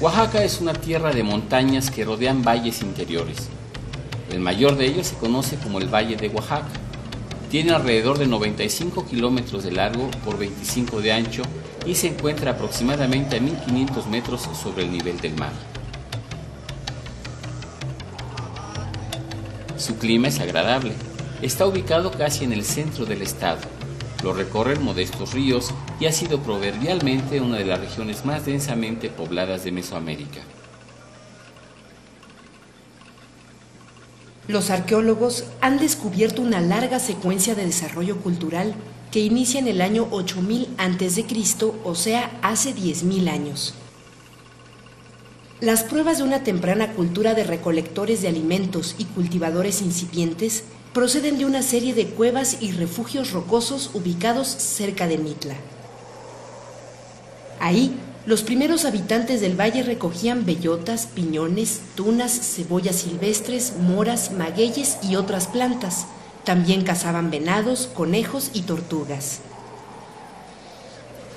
Oaxaca es una tierra de montañas que rodean valles interiores. El mayor de ellos se conoce como el Valle de Oaxaca. Tiene alrededor de 95 kilómetros de largo por 25 de ancho y se encuentra aproximadamente a 1500 metros sobre el nivel del mar. Su clima es agradable. Está ubicado casi en el centro del estado. Lo recorren modestos ríos y ha sido proverbialmente una de las regiones más densamente pobladas de Mesoamérica. Los arqueólogos han descubierto una larga secuencia de desarrollo cultural que inicia en el año 8000 a.C., o sea, hace 10.000 años. Las pruebas de una temprana cultura de recolectores de alimentos y cultivadores incipientes proceden de una serie de cuevas y refugios rocosos ubicados cerca de Mitla. Ahí, los primeros habitantes del valle recogían bellotas, piñones, tunas, cebollas silvestres, moras, magueyes y otras plantas. También cazaban venados, conejos y tortugas.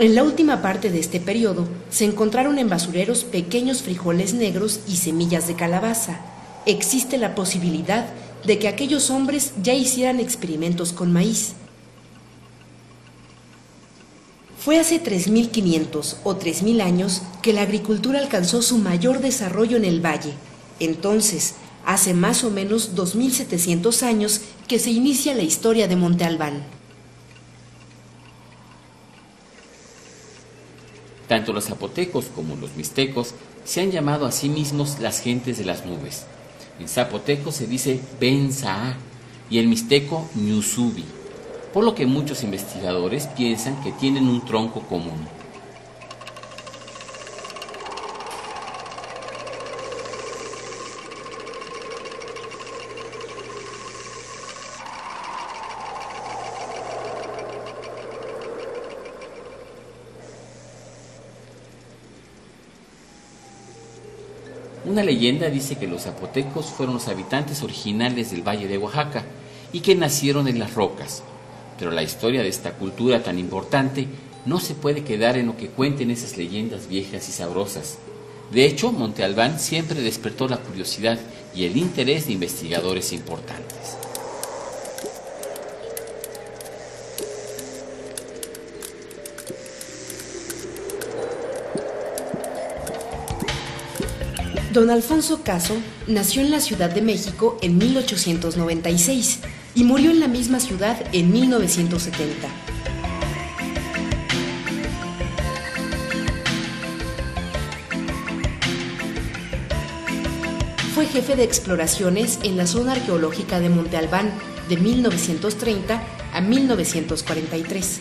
En la última parte de este periodo se encontraron en basureros pequeños frijoles negros y semillas de calabaza. Existe la posibilidad de que aquellos hombres ya hicieran experimentos con maíz. Fue hace 3500 o 3000 años que la agricultura alcanzó su mayor desarrollo en el valle. Entonces, hace más o menos 2700 años que se inicia la historia de Monte Albán. Tanto los zapotecos como los mixtecos se han llamado a sí mismos las gentes de las nubes. En zapoteco se dice Ben-Saa y en mixteco Ñusubi, por lo que muchos investigadores piensan que tienen un tronco común. Una leyenda dice que los zapotecos fueron los habitantes originales del Valle de Oaxaca y que nacieron en las rocas. Pero la historia de esta cultura tan importante no se puede quedar en lo que cuenten esas leyendas viejas y sabrosas. De hecho, Monte Albán siempre despertó la curiosidad y el interés de investigadores importantes. Don Alfonso Caso nació en la Ciudad de México en 1896 y murió en la misma ciudad en 1970. Fue jefe de exploraciones en la zona arqueológica de Monte Albán de 1930 a 1943.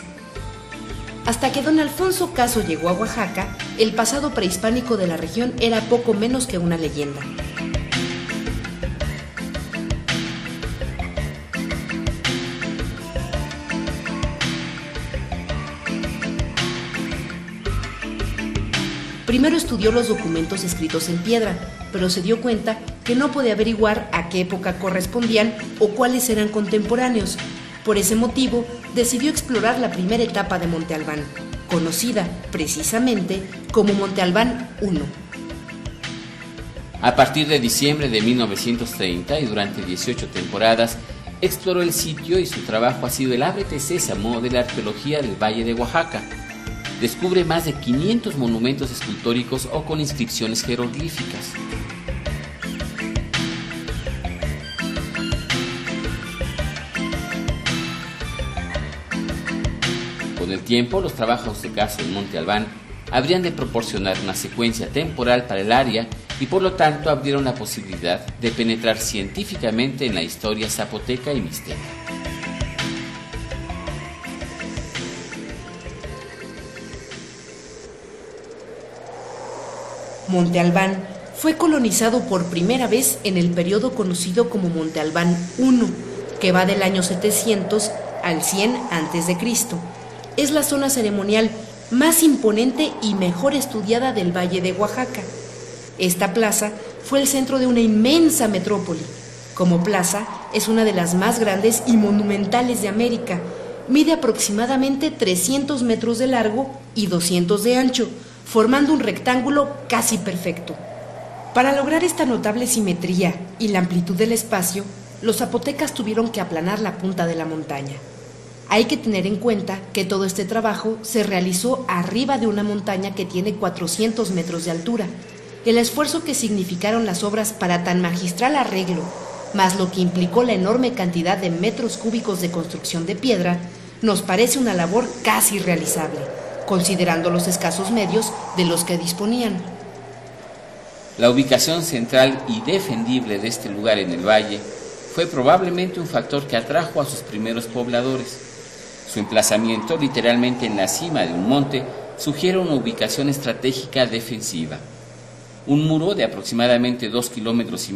Hasta que don Alfonso Caso llegó a Oaxaca, el pasado prehispánico de la región era poco menos que una leyenda. Primero estudió los documentos escritos en piedra, pero se dio cuenta que no podía averiguar a qué época correspondían o cuáles eran contemporáneos. Por ese motivo, decidió explorar la primera etapa de Monte Albán, conocida precisamente como Monte Albán I. A partir de diciembre de 1930 y durante 18 temporadas, exploró el sitio y su trabajo ha sido el ábrete sésamo de la arqueología del Valle de Oaxaca. Descubre más de 500 monumentos escultóricos o con inscripciones jeroglíficas. Con el tiempo, los trabajos de Caso en Monte Albán habrían de proporcionar una secuencia temporal para el área y por lo tanto abrieron la posibilidad de penetrar científicamente en la historia zapoteca y mixteca. Monte Albán fue colonizado por primera vez en el periodo conocido como Monte Albán I, que va del año 700 al 100 a.C. Es la zona ceremonial más imponente y mejor estudiada del Valle de Oaxaca. Esta plaza fue el centro de una inmensa metrópoli. Como plaza, es una de las más grandes y monumentales de América. Mide aproximadamente 300 metros de largo y 200 de ancho, formando un rectángulo casi perfecto. Para lograr esta notable simetría y la amplitud del espacio, los zapotecas tuvieron que aplanar la punta de la montaña. Hay que tener en cuenta que todo este trabajo se realizó arriba de una montaña que tiene 400 metros de altura. El esfuerzo que significaron las obras para tan magistral arreglo, más lo que implicó la enorme cantidad de metros cúbicos de construcción de piedra, nos parece una labor casi irrealizable, considerando los escasos medios de los que disponían. La ubicación central y defendible de este lugar en el valle fue probablemente un factor que atrajo a sus primeros pobladores. Su emplazamiento, literalmente en la cima de un monte, sugiere una ubicación estratégica defensiva. Un muro de aproximadamente 2,5 kilómetros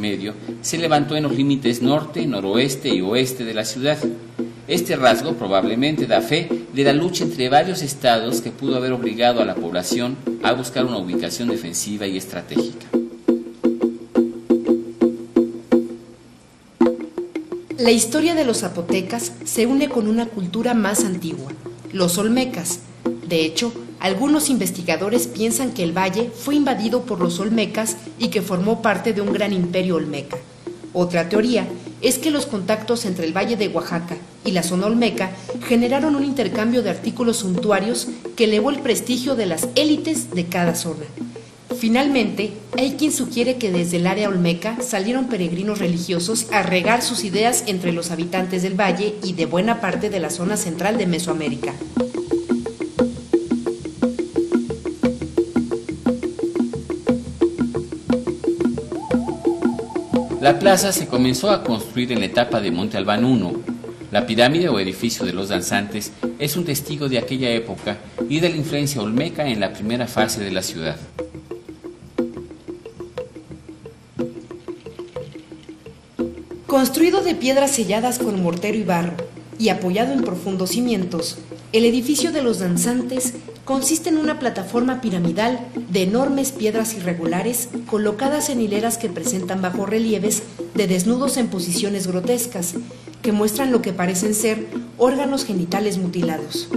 se levantó en los límites norte, noroeste y oeste de la ciudad. Este rasgo probablemente da fe de la lucha entre varios estados que pudo haber obligado a la población a buscar una ubicación defensiva y estratégica. La historia de los zapotecas se une con una cultura más antigua, los olmecas. De hecho, algunos investigadores piensan que el valle fue invadido por los olmecas y que formó parte de un gran imperio olmeca. Otra teoría es que los contactos entre el valle de Oaxaca y la zona olmeca generaron un intercambio de artículos suntuarios que elevó el prestigio de las élites de cada zona. Finalmente, hay quien sugiere que desde el área olmeca salieron peregrinos religiosos a regar sus ideas entre los habitantes del valle y de buena parte de la zona central de Mesoamérica. La plaza se comenzó a construir en la etapa de Monte Albán I. La pirámide o edificio de los danzantes es un testigo de aquella época y de la influencia olmeca en la primera fase de la ciudad. Construido de piedras selladas con mortero y barro y apoyado en profundos cimientos, el edificio de los danzantes consiste en una plataforma piramidal de enormes piedras irregulares colocadas en hileras que presentan bajorrelieves de desnudos en posiciones grotescas que muestran lo que parecen ser órganos genitales mutilados.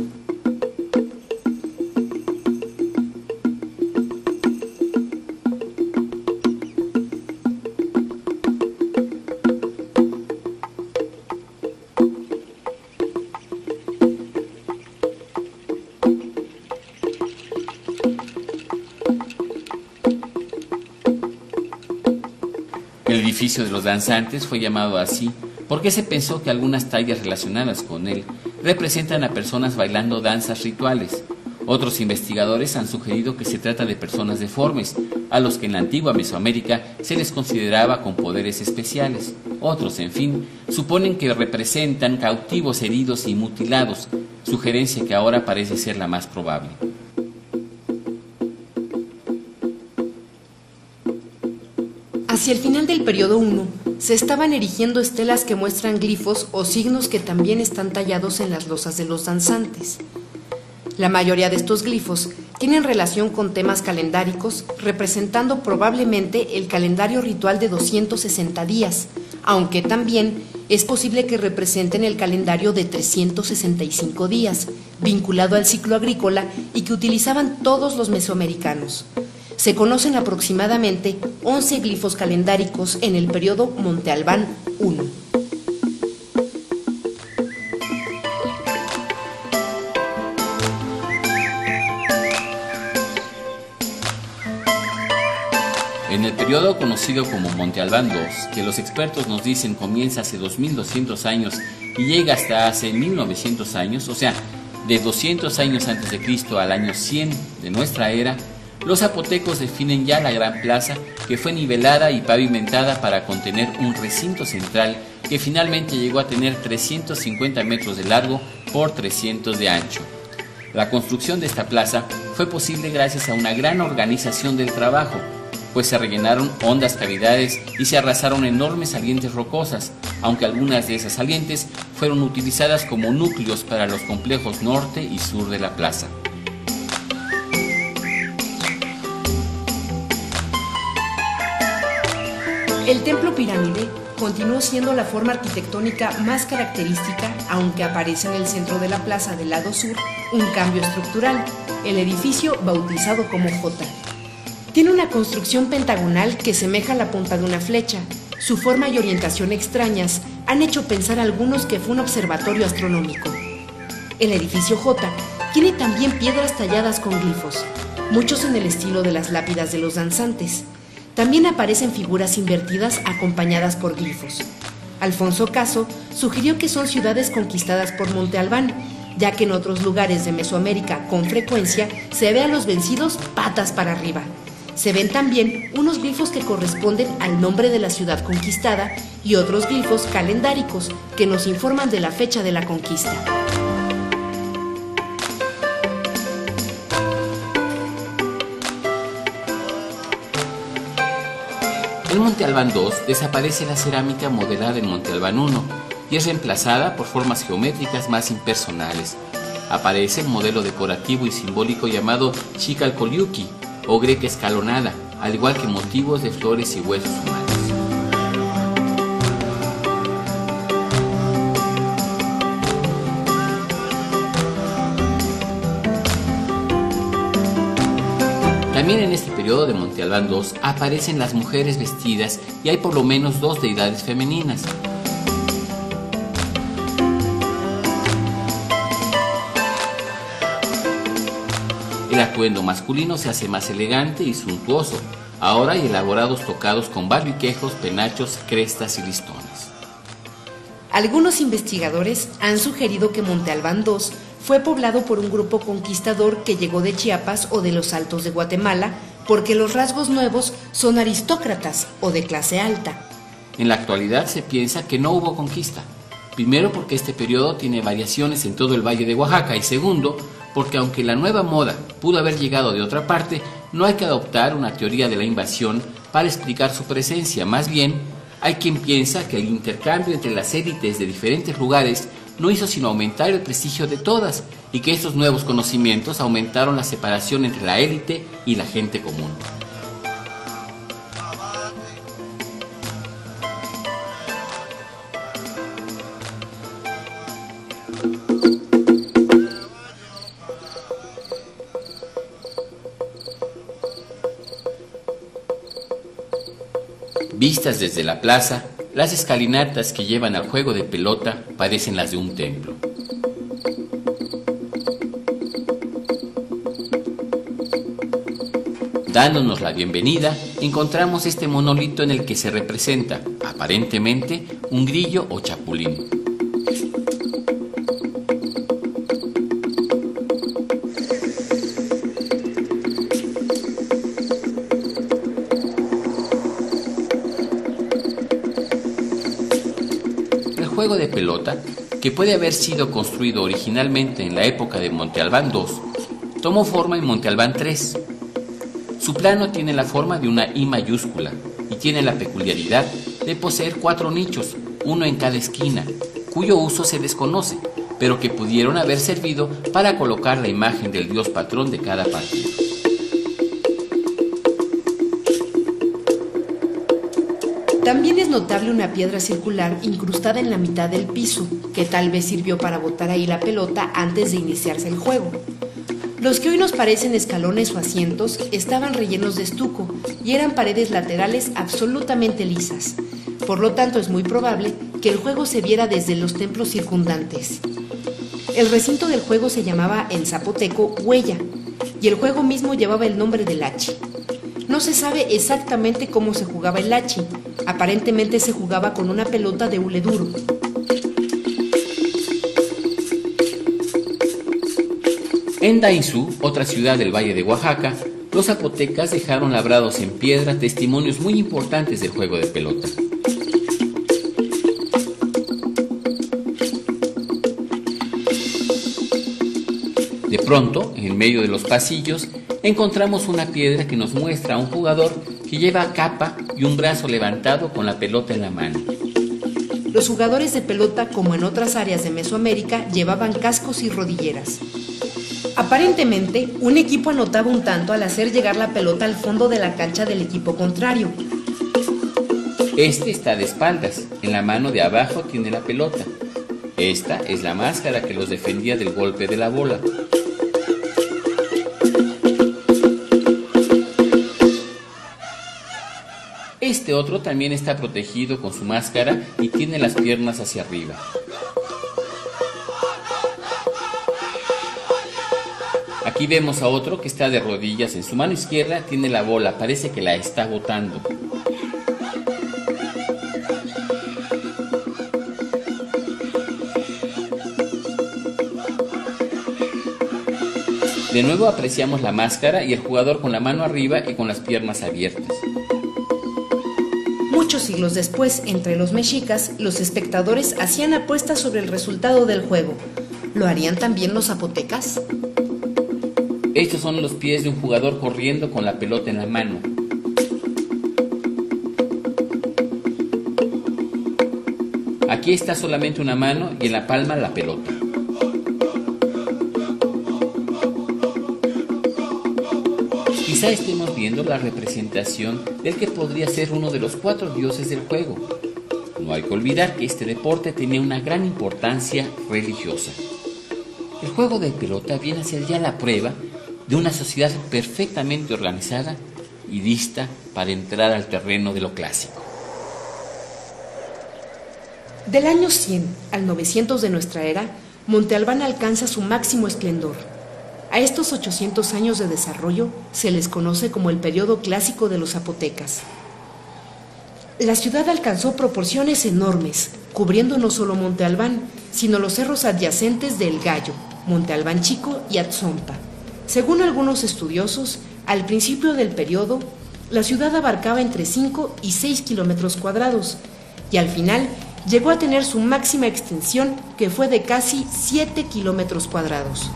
El edificio de los danzantes fue llamado así porque se pensó que algunas tallas relacionadas con él representan a personas bailando danzas rituales. Otros investigadores han sugerido que se trata de personas deformes, a los que en la antigua Mesoamérica se les consideraba con poderes especiales. Otros, en fin, suponen que representan cautivos heridos y mutilados, sugerencia que ahora parece ser la más probable. Hacia el final del periodo I, se estaban erigiendo estelas que muestran glifos o signos que también están tallados en las losas de los danzantes. La mayoría de estos glifos tienen relación con temas calendáricos, representando probablemente el calendario ritual de 260 días, aunque también es posible que representen el calendario de 365 días, vinculado al ciclo agrícola y que utilizaban todos los mesoamericanos. Se conocen aproximadamente 11 glifos calendáricos en el periodo Monte Albán I. En el periodo conocido como Monte Albán II, que los expertos nos dicen comienza hace 2200 años y llega hasta hace 1900 años, o sea, de 200 años antes de Cristo al año 100 de nuestra era, los zapotecos definen ya la gran plaza que fue nivelada y pavimentada para contener un recinto central que finalmente llegó a tener 350 metros de largo por 300 de ancho. La construcción de esta plaza fue posible gracias a una gran organización del trabajo, pues se rellenaron hondas cavidades y se arrasaron enormes salientes rocosas, aunque algunas de esas salientes fueron utilizadas como núcleos para los complejos norte y sur de la plaza. El templo pirámide continuó siendo la forma arquitectónica más característica, aunque aparece en el centro de la plaza del lado sur un cambio estructural, el edificio bautizado como J. Tiene una construcción pentagonal que semeja la punta de una flecha. Su forma y orientación extrañas han hecho pensar a algunos que fue un observatorio astronómico. El edificio J tiene también piedras talladas con glifos, muchos en el estilo de las lápidas de los danzantes. También aparecen figuras invertidas acompañadas por glifos. Alfonso Caso sugirió que son ciudades conquistadas por Monte Albán, ya que en otros lugares de Mesoamérica con frecuencia se ve a los vencidos patas para arriba. Se ven también unos glifos que corresponden al nombre de la ciudad conquistada y otros glifos calendáricos que nos informan de la fecha de la conquista. En Monte Albán II desaparece la cerámica modelada en Monte Albán I y es reemplazada por formas geométricas más impersonales. Aparece el modelo decorativo y simbólico llamado Chicalcoliuqui o greca escalonada, al igual que motivos de flores y huesos humanos. También en este periodo de Monte Albán II aparecen las mujeres vestidas y hay por lo menos 2 deidades femeninas. El atuendo masculino se hace más elegante y suntuoso. Ahora hay elaborados tocados con barbiquejos, penachos, crestas y listones. Algunos investigadores han sugerido que Monte Albán II fue poblado por un grupo conquistador que llegó de Chiapas o de los Altos de Guatemala, porque los rasgos nuevos son aristócratas o de clase alta. En la actualidad se piensa que no hubo conquista. Primero, porque este periodo tiene variaciones en todo el Valle de Oaxaca, y segundo, porque aunque la nueva moda pudo haber llegado de otra parte, no hay que adoptar una teoría de la invasión para explicar su presencia. Más bien, hay quien piensa que el intercambio entre las élites de diferentes lugares no hizo sino aumentar el prestigio de todas, y que estos nuevos conocimientos aumentaron la separación entre la élite y la gente común. Vistas desde la plaza, las escalinatas que llevan al juego de pelota parecen las de un templo. Dándonos la bienvenida, encontramos este monolito en el que se representa, aparentemente, un grillo o chapulín. El juego de pelota, que puede haber sido construido originalmente en la época de Monte Albán II, tomó forma en Monte Albán III. Su plano tiene la forma de una I mayúscula y tiene la peculiaridad de poseer 4 nichos, uno en cada esquina, cuyo uso se desconoce, pero que pudieron haber servido para colocar la imagen del dios patrón de cada partido. También es notable una piedra circular incrustada en la mitad del piso, que tal vez sirvió para botar ahí la pelota antes de iniciarse el juego. Los que hoy nos parecen escalones o asientos estaban rellenos de estuco y eran paredes laterales absolutamente lisas. Por lo tanto, es muy probable que el juego se viera desde los templos circundantes. El recinto del juego se llamaba en zapoteco huella y el juego mismo llevaba el nombre del hachi. No se sabe exactamente cómo se jugaba el hachi. Aparentemente se jugaba con una pelota de hule duro. En Dainzú, otra ciudad del Valle de Oaxaca, los zapotecas dejaron labrados en piedra testimonios muy importantes del juego de pelota. De pronto, en medio de los pasillos, encontramos una piedra que nos muestra a un jugador que lleva capa y un brazo levantado con la pelota en la mano. Los jugadores de pelota, como en otras áreas de Mesoamérica, llevaban cascos y rodilleras. Aparentemente, un equipo anotaba un tanto al hacer llegar la pelota al fondo de la cancha del equipo contrario. Este está de espaldas, en la mano de abajo tiene la pelota. Esta es la máscara que los defendía del golpe de la bola. Este otro también está protegido con su máscara y tiene las piernas hacia arriba. Aquí vemos a otro que está de rodillas. En su mano izquierda tiene la bola, parece que la está botando. De nuevo apreciamos la máscara y el jugador con la mano arriba y con las piernas abiertas. Muchos siglos después, entre los mexicas, los espectadores hacían apuestas sobre el resultado del juego. ¿Lo harían también los zapotecas? Estos son los pies de un jugador corriendo con la pelota en la mano. Aquí está solamente una mano y en la palma la pelota. Quizá estemos viendo la representación del que podría ser uno de los 4 dioses del juego. No hay que olvidar que este deporte tenía una gran importancia religiosa. El juego de pelota viene a ser ya la prueba de una sociedad perfectamente organizada y lista para entrar al terreno de lo clásico. Del año 100 al 900 de nuestra era, Monte Albán alcanza su máximo esplendor. A estos 800 años de desarrollo se les conoce como el periodo clásico de los zapotecas. La ciudad alcanzó proporciones enormes, cubriendo no solo Monte Albán, sino los cerros adyacentes de El Gallo, Monte Albán Chico y Atzompa. Según algunos estudiosos, al principio del periodo, la ciudad abarcaba entre 5 y 6 kilómetros cuadrados, y al final llegó a tener su máxima extensión, que fue de casi 7 kilómetros cuadrados.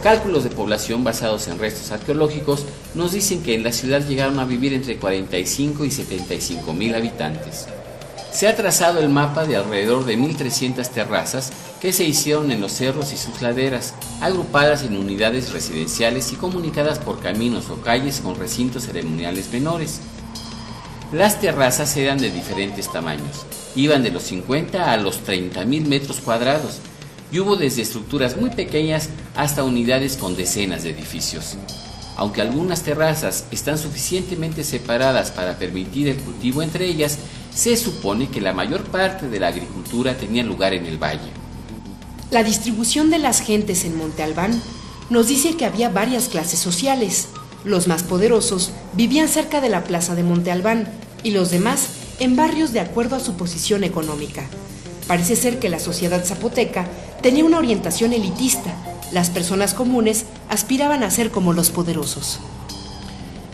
Cálculos de población basados en restos arqueológicos nos dicen que en la ciudad llegaron a vivir entre 45 y 75 mil habitantes. Se ha trazado el mapa de alrededor de 1.300 terrazas que se hicieron en los cerros y sus laderas, agrupadas en unidades residenciales y comunicadas por caminos o calles con recintos ceremoniales menores. Las terrazas eran de diferentes tamaños, iban de los 50 a los 30.000 metros cuadrados, y hubo desde estructuras muy pequeñas hasta unidades con decenas de edificios. Aunque algunas terrazas están suficientemente separadas para permitir el cultivo entre ellas, se supone que la mayor parte de la agricultura tenía lugar en el valle. La distribución de las gentes en Monte Albán nos dice que había varias clases sociales. Los más poderosos vivían cerca de la plaza de Monte Albán y los demás en barrios de acuerdo a su posición económica. Parece ser que la sociedad zapoteca tenía una orientación elitista. Las personas comunes aspiraban a ser como los poderosos.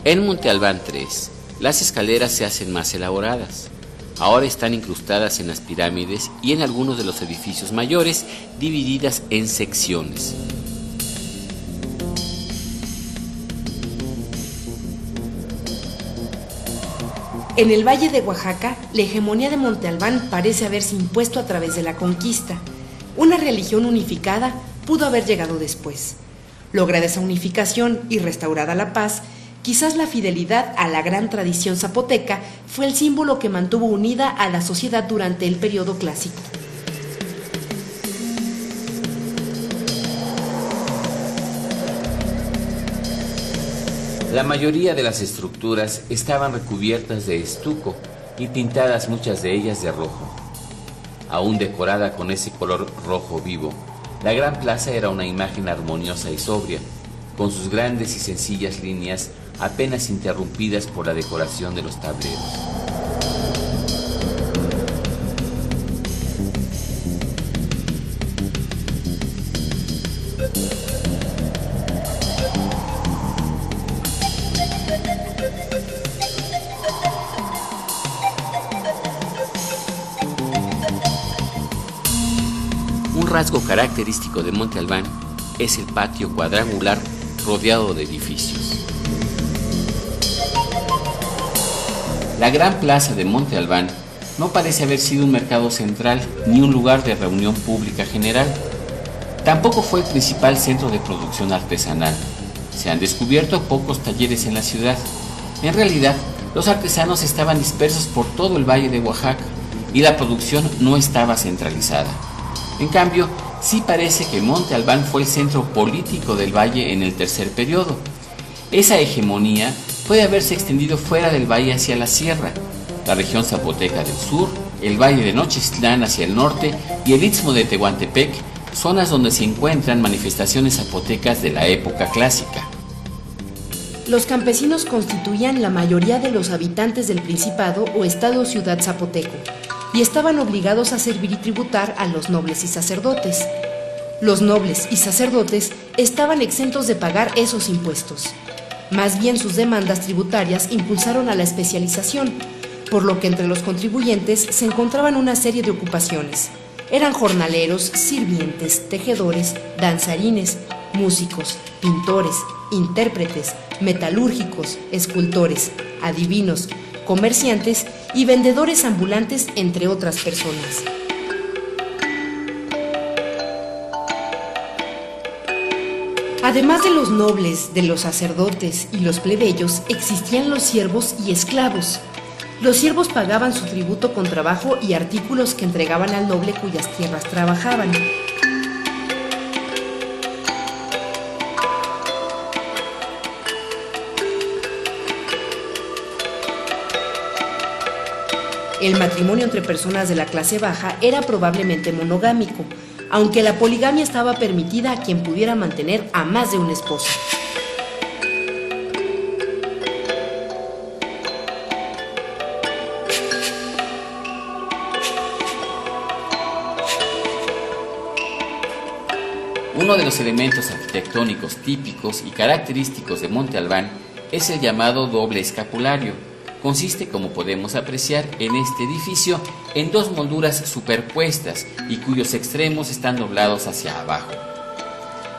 En Monte Albán 3, las escaleras se hacen más elaboradas. Ahora están incrustadas en las pirámides y en algunos de los edificios mayores, divididas en secciones. En el Valle de Oaxaca, la hegemonía de Monte Albán parece haberse impuesto a través de la conquista. Una religión unificada pudo haber llegado después. Lograda esa unificación y restaurada la paz, quizás la fidelidad a la gran tradición zapoteca fue el símbolo que mantuvo unida a la sociedad durante el periodo clásico. La mayoría de las estructuras estaban recubiertas de estuco y pintadas muchas de ellas de rojo. Aún decorada con ese color rojo vivo, la gran plaza era una imagen armoniosa y sobria, con sus grandes y sencillas líneas apenas interrumpidas por la decoración de los tableros. Un rasgo característico de Monte Albán es el patio cuadrangular rodeado de edificios. La gran plaza de Monte Albán no parece haber sido un mercado central ni un lugar de reunión pública general. Tampoco fue el principal centro de producción artesanal. Se han descubierto pocos talleres en la ciudad. En realidad, los artesanos estaban dispersos por todo el valle de Oaxaca y la producción no estaba centralizada. En cambio, sí parece que Monte Albán fue el centro político del valle en el tercer periodo. Esa hegemonía puede haberse extendido fuera del valle hacia la sierra, la región zapoteca del sur, el valle de Nochistlán hacia el norte y el istmo de Tehuantepec, zonas donde se encuentran manifestaciones zapotecas de la época clásica. Los campesinos constituían la mayoría de los habitantes del Principado o Estado-Ciudad zapoteco y estaban obligados a servir y tributar a los nobles y sacerdotes. Los nobles y sacerdotes estaban exentos de pagar esos impuestos. Más bien sus demandas tributarias impulsaron a la especialización, por lo que entre los contribuyentes se encontraban una serie de ocupaciones. Eran jornaleros, sirvientes, tejedores, danzarines, músicos, pintores, intérpretes, metalúrgicos, escultores, adivinos, comerciantes y vendedores ambulantes, entre otras personas. Además de los nobles, de los sacerdotes y los plebeyos, existían los siervos y esclavos. Los siervos pagaban su tributo con trabajo y artículos que entregaban al noble cuyas tierras trabajaban. El matrimonio entre personas de la clase baja era probablemente monogámico, aunque la poligamia estaba permitida a quien pudiera mantener a más de una esposa. Uno de los elementos arquitectónicos típicos y característicos de Monte Albán es el llamado doble escapulario. Consiste, como podemos apreciar en este edificio, en dos molduras superpuestas y cuyos extremos están doblados hacia abajo.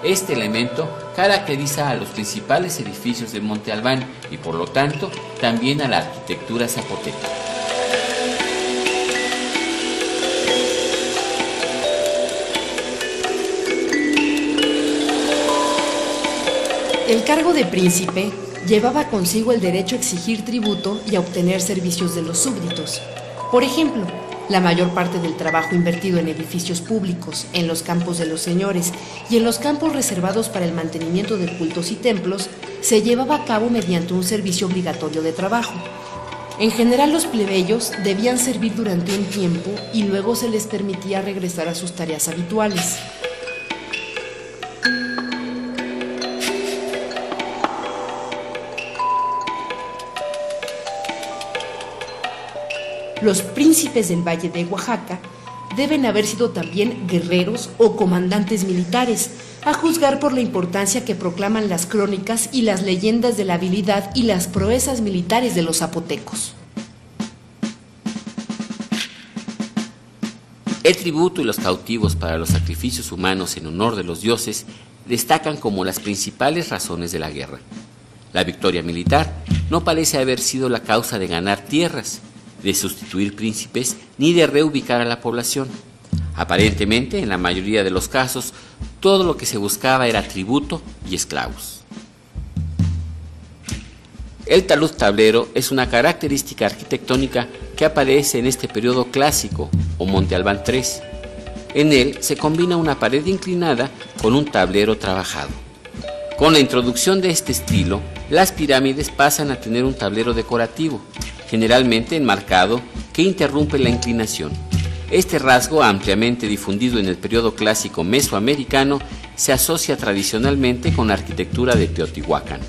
Este elemento caracteriza a los principales edificios de Monte Albán y, por lo tanto, también a la arquitectura zapoteca. El cargo de príncipe llevaba consigo el derecho a exigir tributo y a obtener servicios de los súbditos. Por ejemplo, la mayor parte del trabajo invertido en edificios públicos, en los campos de los señores y en los campos reservados para el mantenimiento de cultos y templos se llevaba a cabo mediante un servicio obligatorio de trabajo. En general, los plebeyos debían servir durante un tiempo y luego se les permitía regresar a sus tareas habituales. Los príncipes del Valle de Oaxaca deben haber sido también guerreros o comandantes militares, a juzgar por la importancia que proclaman las crónicas y las leyendas de la habilidad y las proezas militares de los zapotecos. El tributo y los cautivos para los sacrificios humanos en honor de los dioses destacan como las principales razones de la guerra. La victoria militar no parece haber sido la causa de ganar tierras, de sustituir príncipes ni de reubicar a la población. Aparentemente, en la mayoría de los casos, todo lo que se buscaba era tributo y esclavos. El talud tablero es una característica arquitectónica que aparece en este periodo clásico o Monte Albán III. En él se combina una pared inclinada con un tablero trabajado. Con la introducción de este estilo, las pirámides pasan a tener un tablero decorativo, generalmente enmarcado, que interrumpe la inclinación. Este rasgo, ampliamente difundido en el periodo clásico mesoamericano, se asocia tradicionalmente con la arquitectura de Teotihuacán.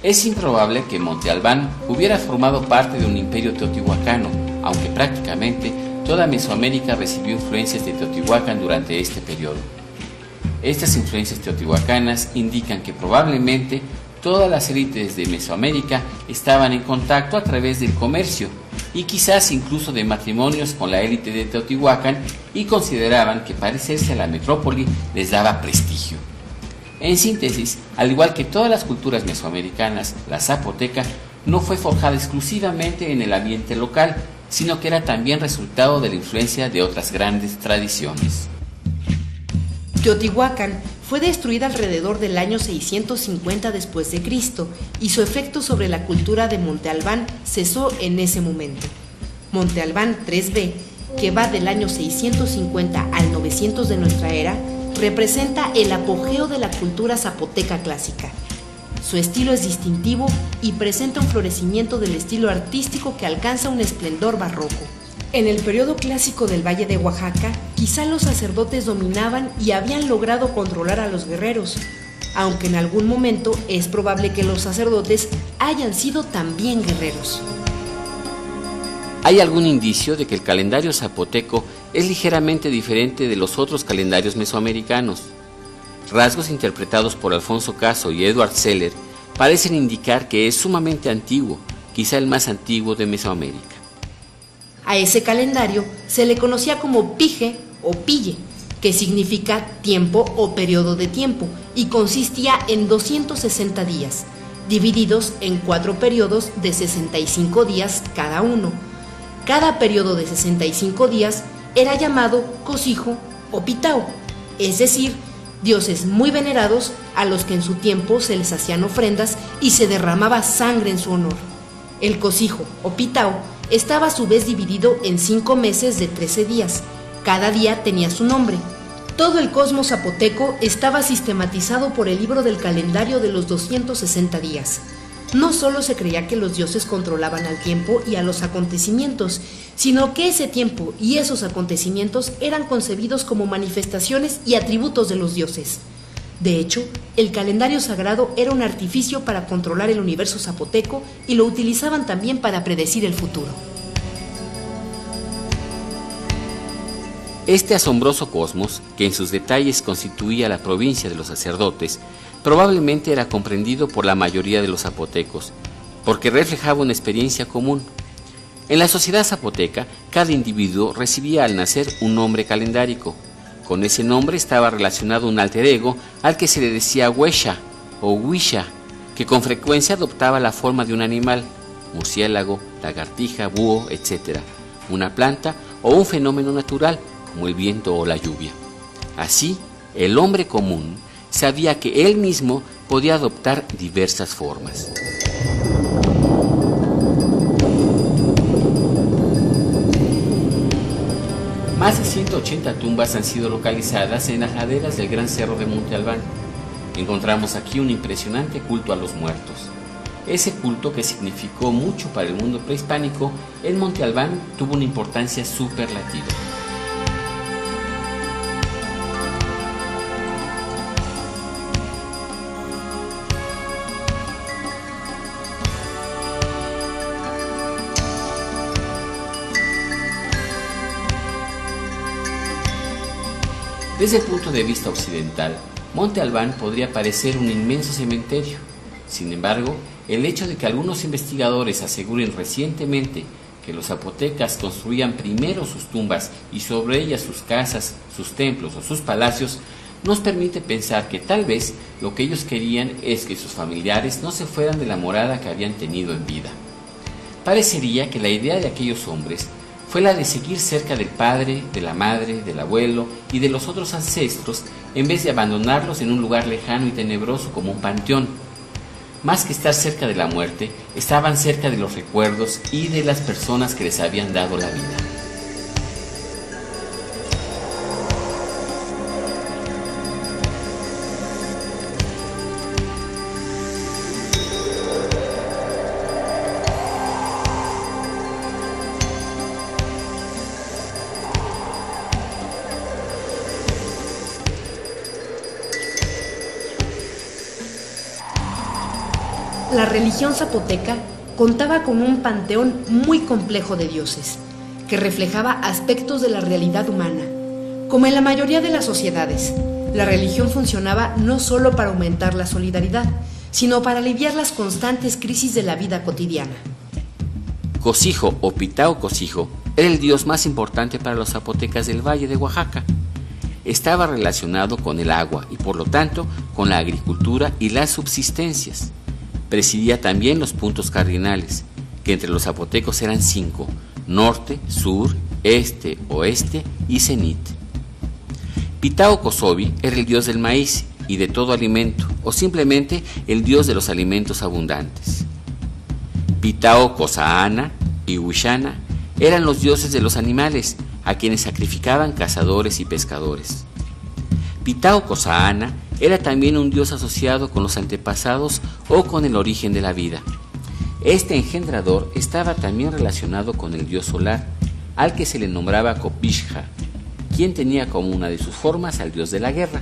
Es improbable que Monte Albán hubiera formado parte de un imperio teotihuacano, aunque prácticamente toda Mesoamérica recibió influencias de Teotihuacán durante este periodo. Estas influencias teotihuacanas indican que probablemente todas las élites de Mesoamérica estaban en contacto a través del comercio y quizás incluso de matrimonios con la élite de Teotihuacán y consideraban que parecerse a la metrópoli les daba prestigio. En síntesis, al igual que todas las culturas mesoamericanas, la zapoteca no fue forjada exclusivamente en el ambiente local, sino que era también resultado de la influencia de otras grandes tradiciones. Teotihuacán fue destruida alrededor del año 650 después de Cristo y su efecto sobre la cultura de Monte Albán cesó en ese momento. Monte Albán 3B, que va del año 650 al 900 de nuestra era, representa el apogeo de la cultura zapoteca clásica. Su estilo es distintivo y presenta un florecimiento del estilo artístico que alcanza un esplendor barroco. En el periodo clásico del Valle de Oaxaca, quizá los sacerdotes dominaban y habían logrado controlar a los guerreros, aunque en algún momento es probable que los sacerdotes hayan sido también guerreros. Hay algún indicio de que el calendario zapoteco es ligeramente diferente de los otros calendarios mesoamericanos. Rasgos interpretados por Alfonso Caso y Edward Seller parecen indicar que es sumamente antiguo, quizá el más antiguo de Mesoamérica. A ese calendario se le conocía como pije o pille, que significa tiempo o periodo de tiempo, y consistía en 260 días, divididos en 4 periodos de 65 días cada uno. Cada periodo de 65 días era llamado cosijo o pitao, es decir, dioses muy venerados a los que en su tiempo se les hacían ofrendas y se derramaba sangre en su honor. El cosijo o pitao estaba a su vez dividido en 5 meses de 13 días. Cada día tenía su nombre. Todo el cosmos zapoteco estaba sistematizado por el libro del calendario de los 260 días. No solo se creía que los dioses controlaban al tiempo y a los acontecimientos, sino que ese tiempo y esos acontecimientos eran concebidos como manifestaciones y atributos de los dioses. De hecho, el calendario sagrado era un artificio para controlar el universo zapoteco y lo utilizaban también para predecir el futuro. Este asombroso cosmos, que en sus detalles constituía la provincia de los sacerdotes, probablemente era comprendido por la mayoría de los zapotecos, porque reflejaba una experiencia común. En la sociedad zapoteca, cada individuo recibía al nacer un nombre calendárico. Con ese nombre estaba relacionado un alter ego al que se le decía huesha o huisha, que con frecuencia adoptaba la forma de un animal, murciélago, lagartija, búho, etc., una planta o un fenómeno natural, como el viento o la lluvia. Así, el hombre común sabía que él mismo podía adoptar diversas formas. Más de 180 tumbas han sido localizadas en las laderas del gran cerro de Monte Albán. Encontramos aquí un impresionante culto a los muertos. Ese culto, que significó mucho para el mundo prehispánico, en Monte Albán tuvo una importancia superlativa. Desde el punto de vista occidental, Monte Albán podría parecer un inmenso cementerio. Sin embargo, el hecho de que algunos investigadores aseguren recientemente que los zapotecas construían primero sus tumbas y sobre ellas sus casas, sus templos o sus palacios, nos permite pensar que tal vez lo que ellos querían es que sus familiares no se fueran de la morada que habían tenido en vida. Parecería que la idea de aquellos hombres fue la de seguir cerca del padre, de la madre, del abuelo y de los otros ancestros, en vez de abandonarlos en un lugar lejano y tenebroso como un panteón. Más que estar cerca de la muerte, estaban cerca de los recuerdos y de las personas que les habían dado la vida. La religión zapoteca contaba con un panteón muy complejo de dioses, que reflejaba aspectos de la realidad humana. Como en la mayoría de las sociedades, la religión funcionaba no solo para aumentar la solidaridad, sino para aliviar las constantes crisis de la vida cotidiana. Cosijo o Pitao Cosijo era el dios más importante para los zapotecas del Valle de Oaxaca. Estaba relacionado con el agua y por lo tanto con la agricultura y las subsistencias. Presidía también los puntos cardinales, que entre los zapotecos eran 5, norte, sur, este, oeste y cenit. Pitao Kosovi era el dios del maíz y de todo alimento, o simplemente el dios de los alimentos abundantes. Pitao Kosaana y Wishana eran los dioses de los animales, a quienes sacrificaban cazadores y pescadores. Pitao Kosaana era también un dios asociado con los antepasados o con el origen de la vida. Este engendrador estaba también relacionado con el dios solar, al que se le nombraba Kopishja, quien tenía como una de sus formas al dios de la guerra.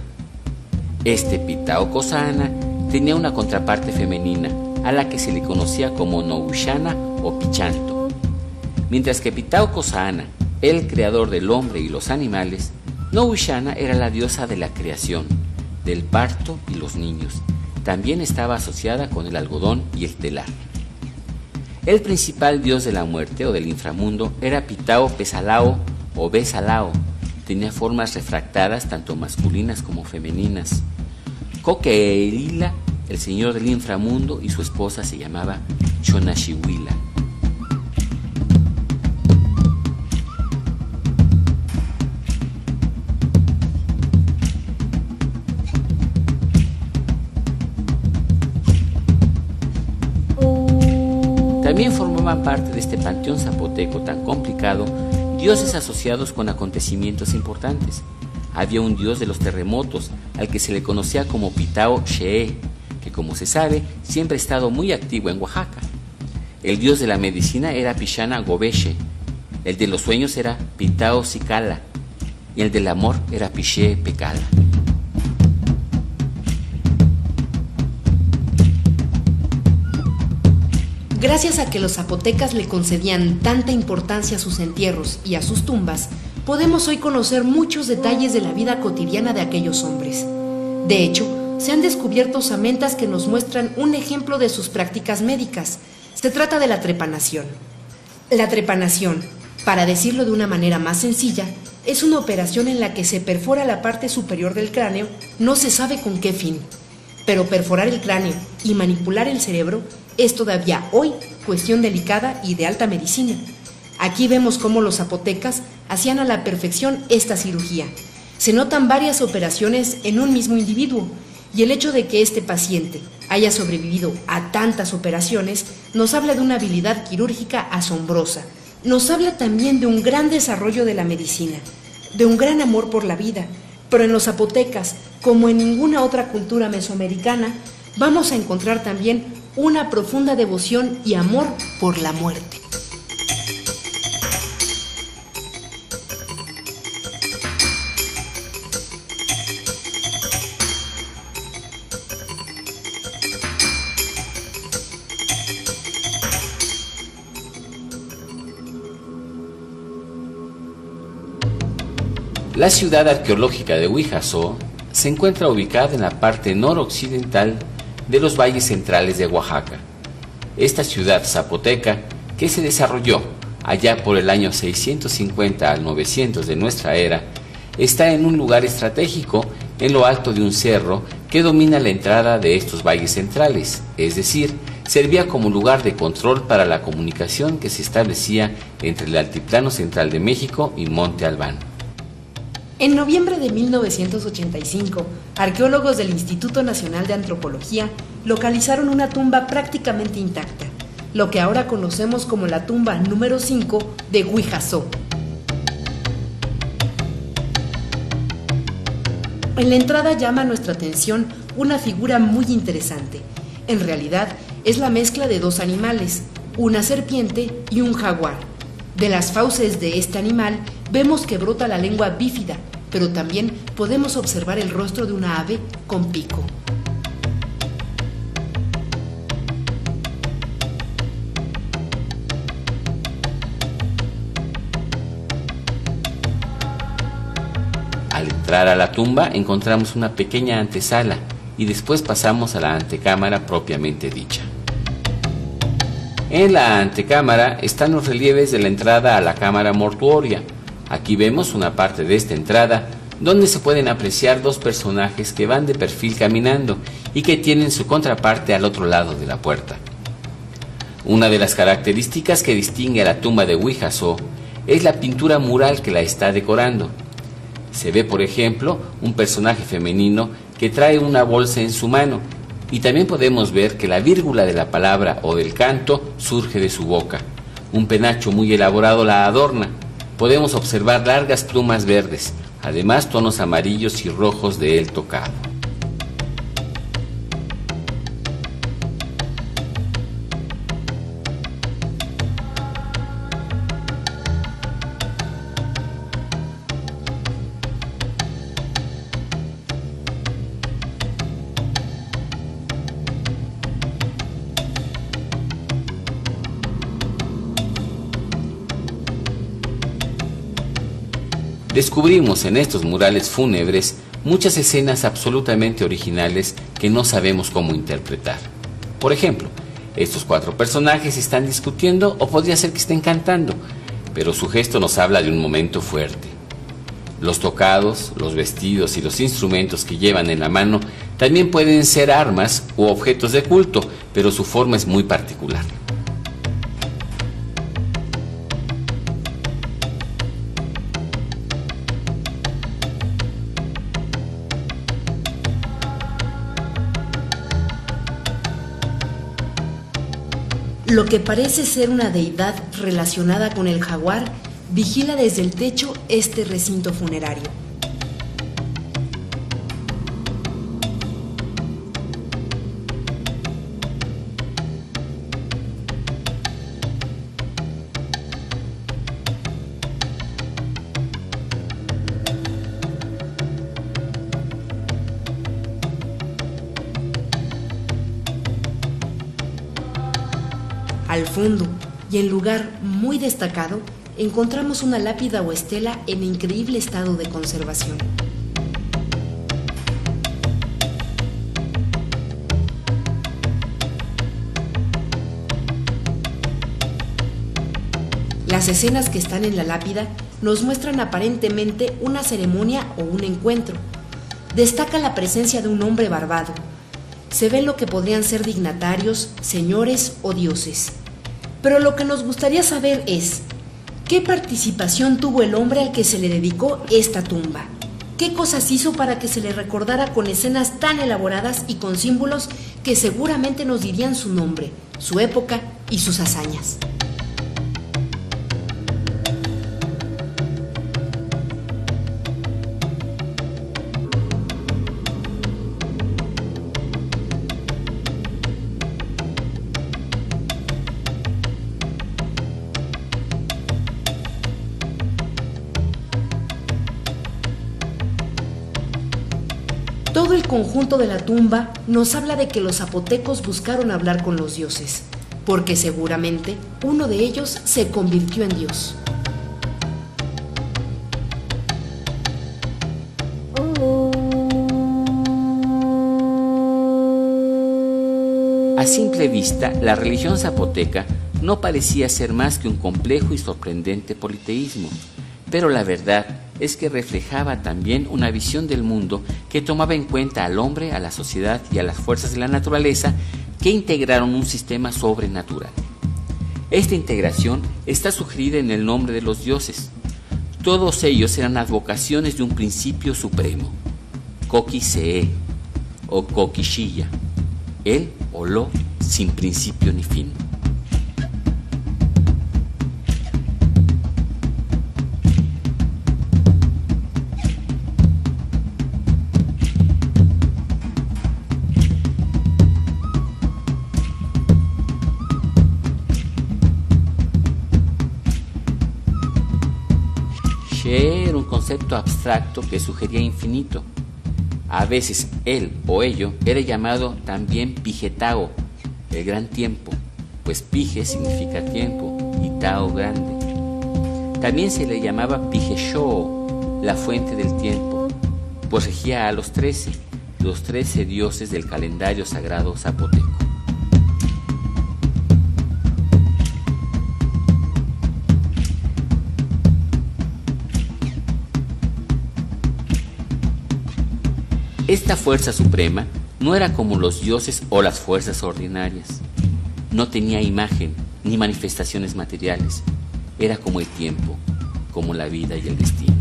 Este Pitao Kosaana tenía una contraparte femenina, a la que se le conocía como Noushana o Pichanto. Mientras que Pitao Kosaana era el creador del hombre y los animales, Noushana era la diosa de la creación, del parto y los niños. También estaba asociada con el algodón y el telar. El principal dios de la muerte o del inframundo era Pitao Pesalao o Besalao. Tenía formas refractadas tanto masculinas como femeninas. Kokeelila, el señor del inframundo, y su esposa se llamaba Chonashiwila. También formaban parte de este panteón zapoteco tan complicado dioses asociados con acontecimientos importantes. Había un dios de los terremotos, al que se le conocía como Pitao Shee, que como se sabe, siempre ha estado muy activo en Oaxaca. El dios de la medicina era Pishana Gobeshe, el de los sueños era Pitao Sikala, y el del amor era Piché Pecala. Gracias a que los zapotecas le concedían tanta importancia a sus entierros y a sus tumbas, podemos hoy conocer muchos detalles de la vida cotidiana de aquellos hombres. De hecho, se han descubierto osamentas que nos muestran un ejemplo de sus prácticas médicas. Se trata de la trepanación. La trepanación, para decirlo de una manera más sencilla, es una operación en la que se perfora la parte superior del cráneo, no se sabe con qué fin. Pero perforar el cráneo y manipular el cerebro es todavía hoy cuestión delicada y de alta medicina. Aquí vemos cómo los zapotecas hacían a la perfección esta cirugía. Se notan varias operaciones en un mismo individuo, y el hecho de que este paciente haya sobrevivido a tantas operaciones nos habla de una habilidad quirúrgica asombrosa. Nos habla también de un gran desarrollo de la medicina, de un gran amor por la vida. Pero en los zapotecas, como en ninguna otra cultura mesoamericana, vamos a encontrar también una profunda devoción y amor por la muerte. La ciudad arqueológica de Huijazó se encuentra ubicada en la parte noroccidental de los valles centrales de Oaxaca. Esta ciudad zapoteca, que se desarrolló allá por el año 650 al 900 de nuestra era, está en un lugar estratégico en lo alto de un cerro que domina la entrada de estos valles centrales, es decir, servía como lugar de control para la comunicación que se establecía entre el altiplano central de México y Monte Albán. En noviembre de 1985, arqueólogos del Instituto Nacional de Antropología localizaron una tumba prácticamente intacta, lo que ahora conocemos como la tumba número 5 de Huijazó. En la entrada llama nuestra atención una figura muy interesante. En realidad, es la mezcla de dos animales, una serpiente y un jaguar. De las fauces de este animal vemos que brota la lengua bífida, pero también podemos observar el rostro de una ave con pico. Al entrar a la tumba encontramos una pequeña antesala y después pasamos a la antecámara propiamente dicha. En la antecámara están los relieves de la entrada a la cámara mortuoria. Aquí vemos una parte de esta entrada donde se pueden apreciar dos personajes que van de perfil caminando y que tienen su contraparte al otro lado de la puerta. Una de las características que distingue a la tumba de Huijassó es la pintura mural que la está decorando. Se ve, por ejemplo, un personaje femenino que trae una bolsa en su mano, y también podemos ver que la vírgula de la palabra o del canto surge de su boca. Un penacho muy elaborado la adorna. Podemos observar largas plumas verdes, además tonos amarillos y rojos de él tocado. Descubrimos en estos murales fúnebres muchas escenas absolutamente originales que no sabemos cómo interpretar. Por ejemplo, estos 4 personajes están discutiendo o podría ser que estén cantando, pero su gesto nos habla de un momento fuerte. Los tocados, los vestidos y los instrumentos que llevan en la mano también pueden ser armas u objetos de culto, pero su forma es muy particular. Lo que parece ser una deidad relacionada con el jaguar vigila desde el techo este recinto funerario. Al fondo, y en lugar muy destacado, encontramos una lápida o estela en increíble estado de conservación. Las escenas que están en la lápida nos muestran aparentemente una ceremonia o un encuentro. Destaca la presencia de un hombre barbado. Se ven lo que podrían ser dignatarios, señores o dioses. Pero lo que nos gustaría saber es, ¿qué participación tuvo el hombre al que se le dedicó esta tumba? ¿Qué cosas hizo para que se le recordara con escenas tan elaboradas y con símbolos que seguramente nos dirían su nombre, su época y sus hazañas? Todo el conjunto de la tumba nos habla de que los zapotecos buscaron hablar con los dioses, porque seguramente uno de ellos se convirtió en Dios. A simple vista, la religión zapoteca no parecía ser más que un complejo y sorprendente politeísmo, pero la verdad es que reflejaba también una visión del mundo que tomaba en cuenta al hombre, a la sociedad y a las fuerzas de la naturaleza que integraron un sistema sobrenatural. Esta integración está sugerida en el nombre de los dioses. Todos ellos eran advocaciones de un principio supremo, Coqui-See o Coquishilla, el o lo sin principio ni fin. She era un concepto abstracto que sugería infinito. A veces él o ello era llamado también Pijetao, el gran tiempo, pues Pije significa tiempo y Tao grande. También se le llamaba Pijeshoo, la fuente del tiempo, pues regía a los 13 dioses del calendario sagrado zapoteco. Esta fuerza suprema no era como los dioses o las fuerzas ordinarias. No tenía imagen ni manifestaciones materiales. Era como el tiempo, como la vida y el destino.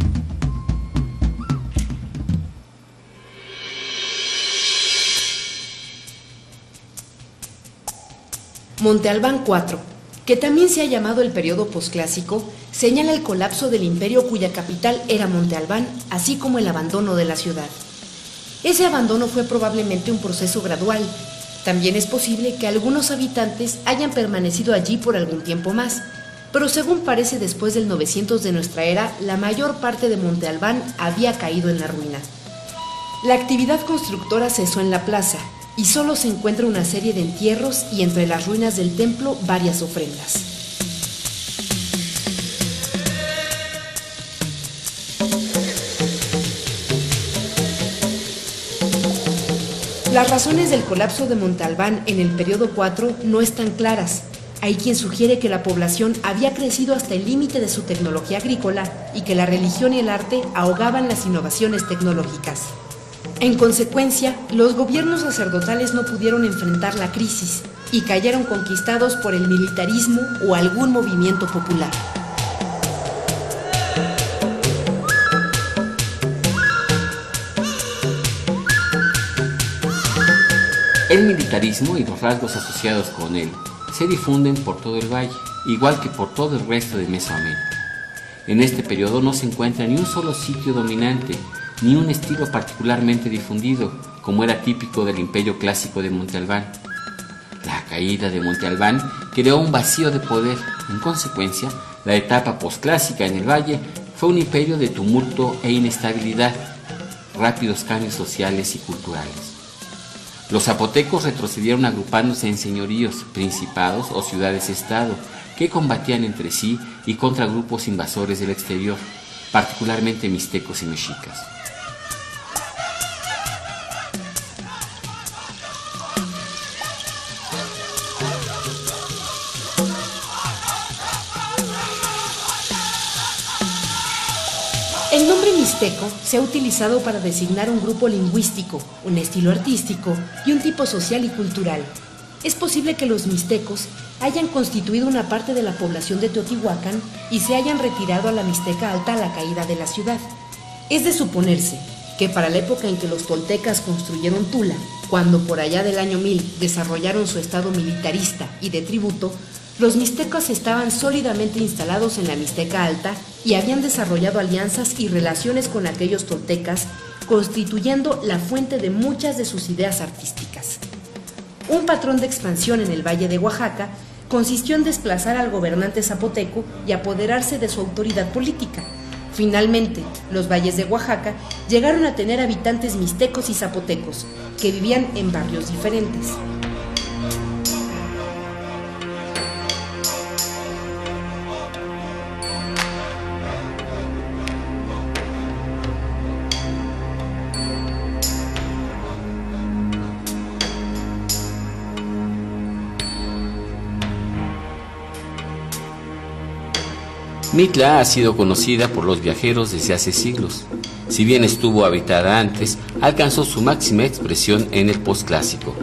Monte Albán IV, que también se ha llamado el periodo posclásico, señala el colapso del imperio cuya capital era Monte Albán, así como el abandono de la ciudad. Ese abandono fue probablemente un proceso gradual. También es posible que algunos habitantes hayan permanecido allí por algún tiempo más, pero según parece después del 900 de nuestra era, la mayor parte de Monte Albán había caído en la ruina. La actividad constructora cesó en la plaza, y solo se encuentra una serie de entierros y entre las ruinas del templo varias ofrendas. Las razones del colapso de Monte Albán en el periodo 4 no están claras. Hay quien sugiere que la población había crecido hasta el límite de su tecnología agrícola y que la religión y el arte ahogaban las innovaciones tecnológicas. En consecuencia, los gobiernos sacerdotales no pudieron enfrentar la crisis y cayeron conquistados por el militarismo o algún movimiento popular. El militarismo y los rasgos asociados con él se difunden por todo el valle, igual que por todo el resto de Mesoamérica. En este periodo no se encuentra ni un solo sitio dominante, ni un estilo particularmente difundido, como era típico del imperio clásico de Monte Albán. La caída de Monte Albán creó un vacío de poder. En consecuencia, la etapa posclásica en el valle fue un imperio de tumulto e inestabilidad, rápidos cambios sociales y culturales. Los zapotecos retrocedieron agrupándose en señoríos, principados o ciudades-estado, que combatían entre sí y contra grupos invasores del exterior, particularmente mixtecos y mexicas. El nombre mixteco se ha utilizado para designar un grupo lingüístico, un estilo artístico y un tipo social y cultural. Es posible que los mixtecos hayan constituido una parte de la población de Teotihuacán y se hayan retirado a la Mixteca Alta a la caída de la ciudad. Es de suponerse que para la época en que los toltecas construyeron Tula, cuando por allá del año 1000 desarrollaron su estado militarista y de tributo, los mixtecos estaban sólidamente instalados en la Mixteca Alta y habían desarrollado alianzas y relaciones con aquellos toltecas, constituyendo la fuente de muchas de sus ideas artísticas. Un patrón de expansión en el Valle de Oaxaca consistió en desplazar al gobernante zapoteco y apoderarse de su autoridad política. Finalmente, los valles de Oaxaca llegaron a tener habitantes mixtecos y zapotecos, que vivían en barrios diferentes. Mitla ha sido conocida por los viajeros desde hace siglos. Si bien estuvo habitada antes, alcanzó su máxima expresión en el posclásico.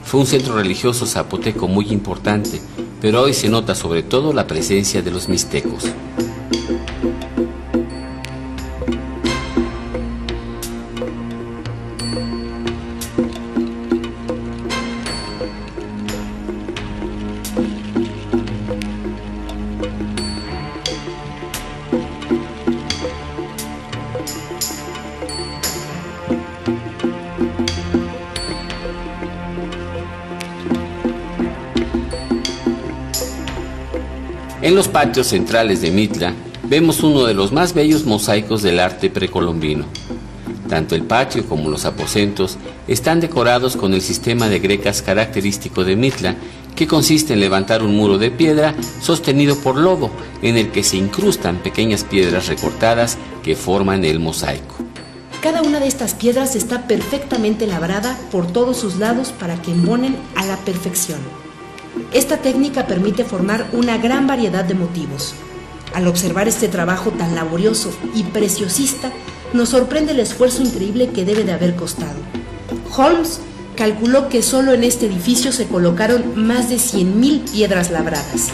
Fue un centro religioso zapoteco muy importante, pero hoy se nota sobre todo la presencia de los mixtecos. En los patios centrales de Mitla vemos uno de los más bellos mosaicos del arte precolombino. Tanto el patio como los aposentos están decorados con el sistema de grecas característico de Mitla, que consiste en levantar un muro de piedra sostenido por lodo, en el que se incrustan pequeñas piedras recortadas que forman el mosaico. Cada una de estas piedras está perfectamente labrada por todos sus lados para que embonen a la perfección. Esta técnica permite formar una gran variedad de motivos. Al observar este trabajo tan laborioso y preciosista, nos sorprende el esfuerzo increíble que debe de haber costado. Holmes calculó que solo en este edificio se colocaron más de 100,000 piedras labradas.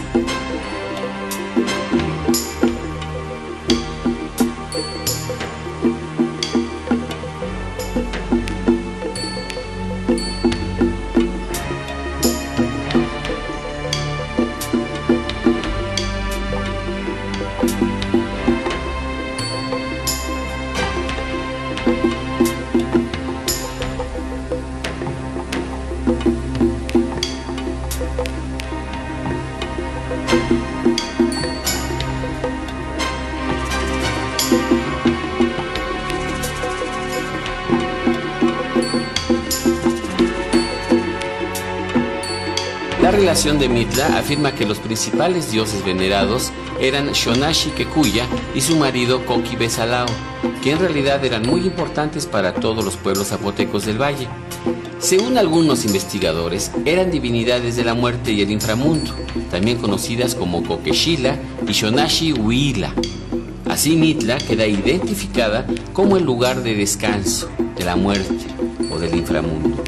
La relación de Mitla afirma que los principales dioses venerados eran Xonaxi Quecuya y su marido Coqui Besalao, que en realidad eran muy importantes para todos los pueblos zapotecos del valle. Según algunos investigadores, eran divinidades de la muerte y el inframundo, también conocidas como Coquexila y Xonaxi Huila. Así Mitla queda identificada como el lugar de descanso, de la muerte o del inframundo.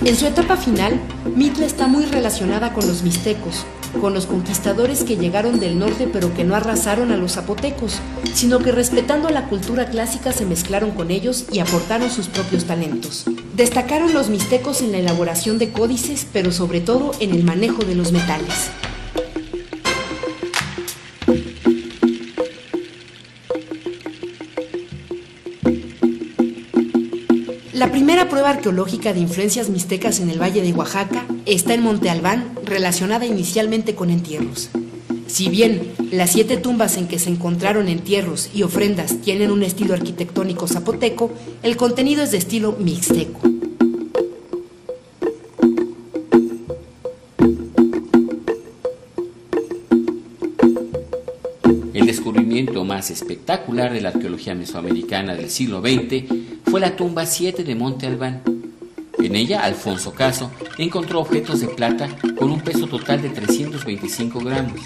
En su etapa final, Mitla está muy relacionada con los mixtecos, con los conquistadores que llegaron del norte pero que no arrasaron a los zapotecos, sino que respetando la cultura clásica se mezclaron con ellos y aportaron sus propios talentos. Destacaron los mixtecos en la elaboración de códices, pero sobre todo en el manejo de los metales. La primera prueba arqueológica de influencias mixtecas en el Valle de Oaxaca está en Monte Albán, relacionada inicialmente con entierros. Si bien las 7 tumbas en que se encontraron entierros y ofrendas tienen un estilo arquitectónico zapoteco, el contenido es de estilo mixteco. El descubrimiento más espectacular de la arqueología mesoamericana del siglo XX fue la tumba 7 de Monte Albán. En ella, Alfonso Caso encontró objetos de plata con un peso total de 325 gramos.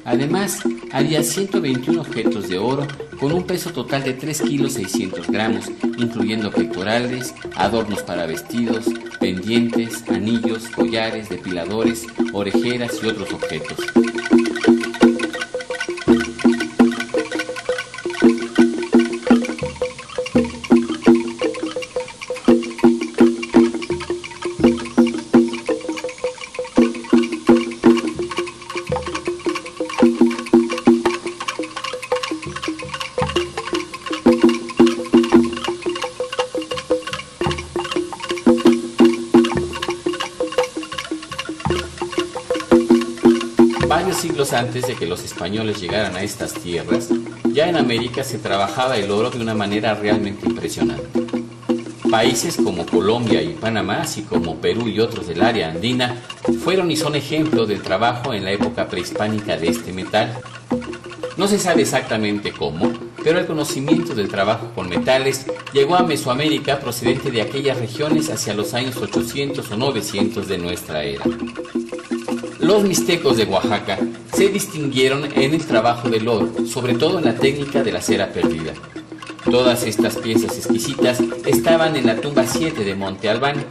Además, había 121 objetos de oro con un peso total de 3 kilos 600 gramos, incluyendo pectorales, adornos para vestidos, pendientes, anillos, collares, depiladores, orejeras y otros objetos. Varios siglos antes de que los españoles llegaran a estas tierras, ya en América se trabajaba el oro de una manera realmente impresionante. Países como Colombia y Panamá, así como Perú y otros del área andina, fueron y son ejemplo del trabajo en la época prehispánica de este metal. No se sabe exactamente cómo, pero el conocimiento del trabajo con metales llegó a Mesoamérica procedente de aquellas regiones hacia los años 800 o 900 de nuestra era. Los mixtecos de Oaxaca se distinguieron en el trabajo del oro, sobre todo en la técnica de la cera perdida. Todas estas piezas exquisitas estaban en la tumba 7 de Monte Albán.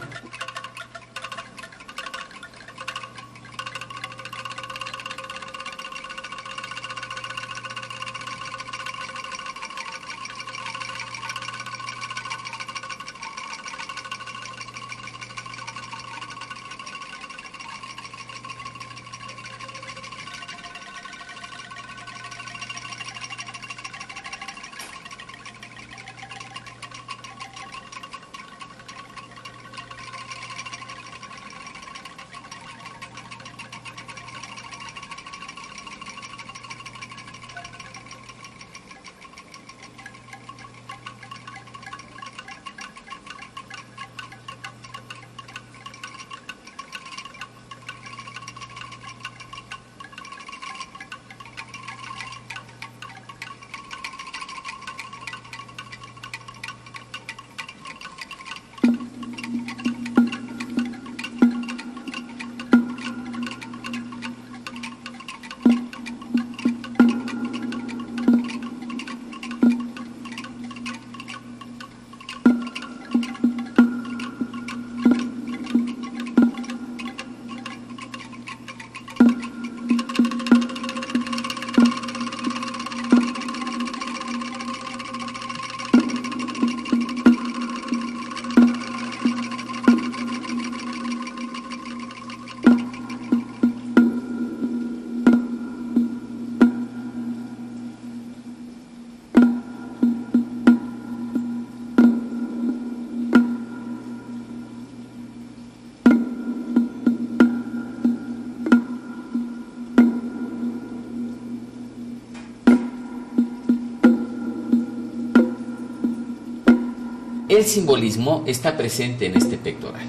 el simbolismo está presente en este pectoral.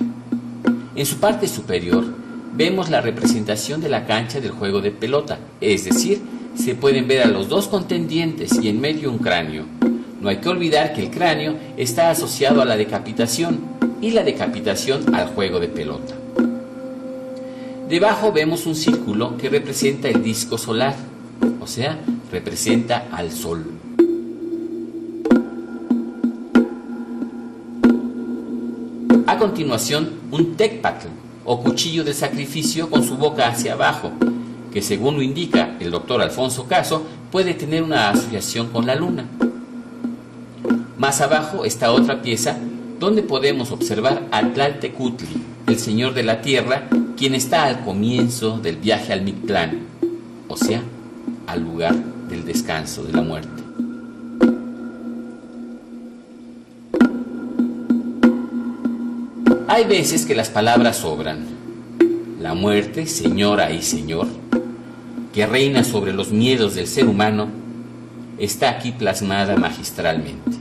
En su parte superior vemos la representación de la cancha del juego de pelota, es decir, se pueden ver a los dos contendientes y en medio un cráneo. No hay que olvidar que el cráneo está asociado a la decapitación y la decapitación al juego de pelota. Debajo vemos un círculo que representa el disco solar, o sea, representa al sol. A continuación, un tecpatl, o cuchillo de sacrificio con su boca hacia abajo, que según lo indica el doctor Alfonso Caso, puede tener una asociación con la luna. Más abajo está otra pieza donde podemos observar a Tlaltecutli, el señor de la tierra, quien está al comienzo del viaje al Mictlán, o sea, al lugar del descanso de la muerte. Hay veces que las palabras sobran. La muerte, señora y señor, que reina sobre los miedos del ser humano, está aquí plasmada magistralmente.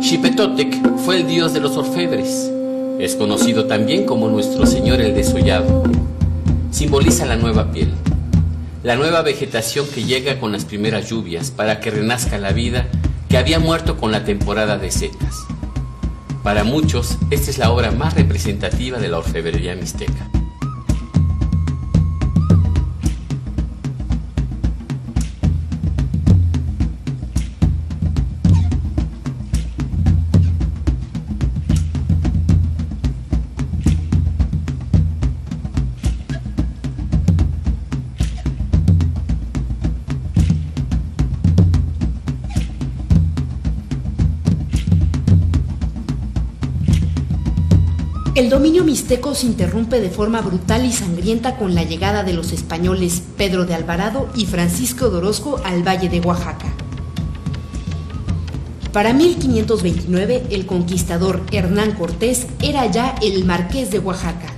Xipetotec fue el dios de los orfebres. Es conocido también como nuestro señor el desollado. Simboliza la nueva piel, la nueva vegetación que llega con las primeras lluvias para que renazca la vida que había muerto con la temporada de secas. Para muchos, esta es la obra más representativa de la orfebrería mixteca. El dominio mixteco se interrumpe de forma brutal y sangrienta con la llegada de los españoles Pedro de Alvarado y Francisco de Orozco al Valle de Oaxaca. Para 1529, el conquistador Hernán Cortés era ya el marqués de Oaxaca.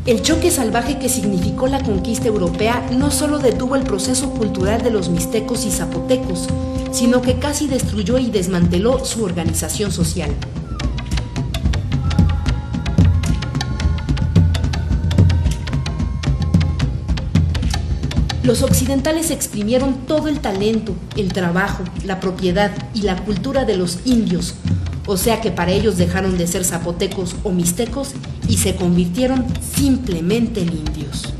El choque salvaje que significó la conquista europea no solo detuvo el proceso cultural de los mixtecos y zapotecos, sino que casi destruyó y desmanteló su organización social. Los occidentales exprimieron todo el talento, el trabajo, la propiedad y la cultura de los indios, o sea que para ellos dejaron de ser zapotecos o mixtecos y se convirtieron simplemente en indios.